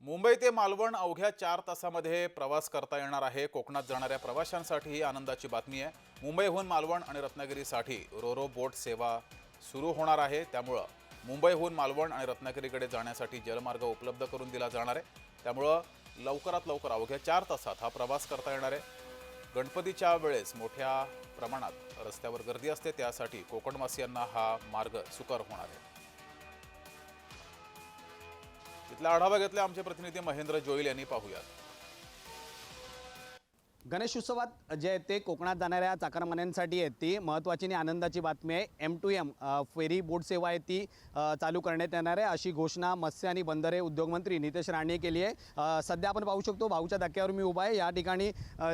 मुंबई ते मालवण अवघ्या 4 तासामध्ये प्रवास करता येणार आहे। कोकणात जाणाऱ्या प्रवाशांसाठी ही आनंदाची बातमी आहे। मुंबईहून मालवण आणि रत्नागिरीसाठी रोरो बोट सेवा सुरू होणार आहे। त्यामुळे मुंबईहून मालवण आणि रत्नागिरीकडे जाण्यासाठी जलमार्ग उपलब्ध करून दिला जाणार आहे। त्यामुळे लवकरात लवकर अवघ्या 4 तासात हा प्रवास करता येणार आहे। गणपतीच्या वेळेस मोठ्या प्रमाणात रस्त्यावर गर्दी असते, त्यासाठी कोकणवासियांना हा मार्ग सुकर होणार आहे। इथला आढावा घेतला आमचे प्रतिनिधी महेंद्र जोईल यांनी। पाहूयात। गणेशोत्सवात जे आहे ते कोकणात जाणाऱ्या चाकरमान्यांसाठी आहे ती महत्त्वाची आणि आनंदाची बातमी आहे। M2M फेरी बोट सेवा आहे ती चालू करण्यात येणार आहे, अशी घोषणा मत्स्य आणि बंदरे उद्योगमंत्री नितेश राणे केली आहे। सध्या आपण पाहू शकतो भाऊच्या धक्क्यावर मी उभा आहे। या ठिकाणी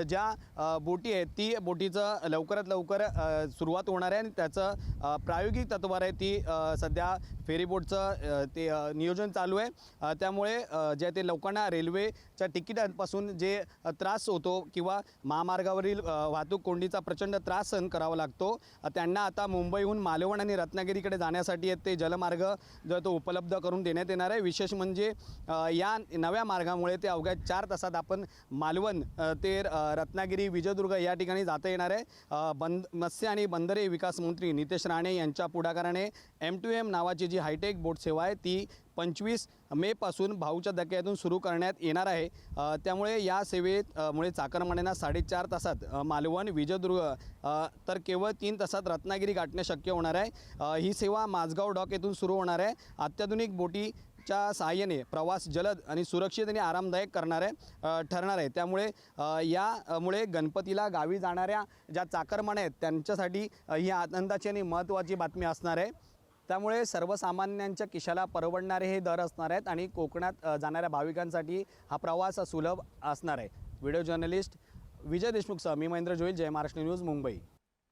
ज्या बोटी आहेत ती बोटीचं लवकरात लवकर सुरुवात होणार आहे आणि त्याचं प्रायोगिक तत्वावर आहे ती सध्या फेरी बोटचं ते नियोजन चालू आहे। त्यामुळे जे ते लोकांना रेल्वेच्या तिकिटांपासून जे त्रास होतो किंवा महामार्गावरील वाहतूक कोंडीचा प्रचंड त्रास सहन करावा लागतो, त्यांना आता मुंबईहून मालवण आणि रत्नागिरीकडे जाण्यासाठी ते जलमार्ग जो तो उपलब्ध करून देण्यात येणार आहे। विशेष म्हणजे या नव्या मार्गामुळे ते अवघ्या 4 तासात आपण मालवण ते रत्नागिरी विजयदुर्ग या ठिकाणी जाता येणार आहे। मत्स्य आणि बंदरे विकास मंत्री नितेश राणे यांच्या पुढाकाराने M2M नावाची जी हायटेक बोट सेवा आहे ती 25 मे पासून भाऊच्या धक्क्यातून सुरू करण्यात येणार आहे। त्यामुळे या सेवेत मुळे चाकरमान्यांना 4.5 तासात मालवण विजयदुर्ग तर केवळ 3 तासात रत्नागिरी गाठणे शक्य होणार आहे। ही सेवा माझगाव डॉक येथून सुरू होणार आहे। अत्याधुनिक बोटीच्या सहाय्याने प्रवास जलद आणि सुरक्षित आणि आरामदायक ठरणार आहे। त्यामुळे यामुळे गणपतीला गावी जाणाऱ्या ज्या चाकरमान्या आहेत त्यांच्यासाठी ही आनंदाची आणि महत्त्वाची बातमी असणार आहे। त्यामुळे सर्वसामान्यांच्या खिशाला परवडणारे हे दर असणार आहेत आणि कोकणात जाणाऱ्या भाविकांसाठी हा प्रवास सुलभ असणार आहे। व्हिडिओ जर्नलिस्ट विजय देशमुखसह मी महेंद्र जोईल, जय महाराष्ट्र न्यूज, मुंबई।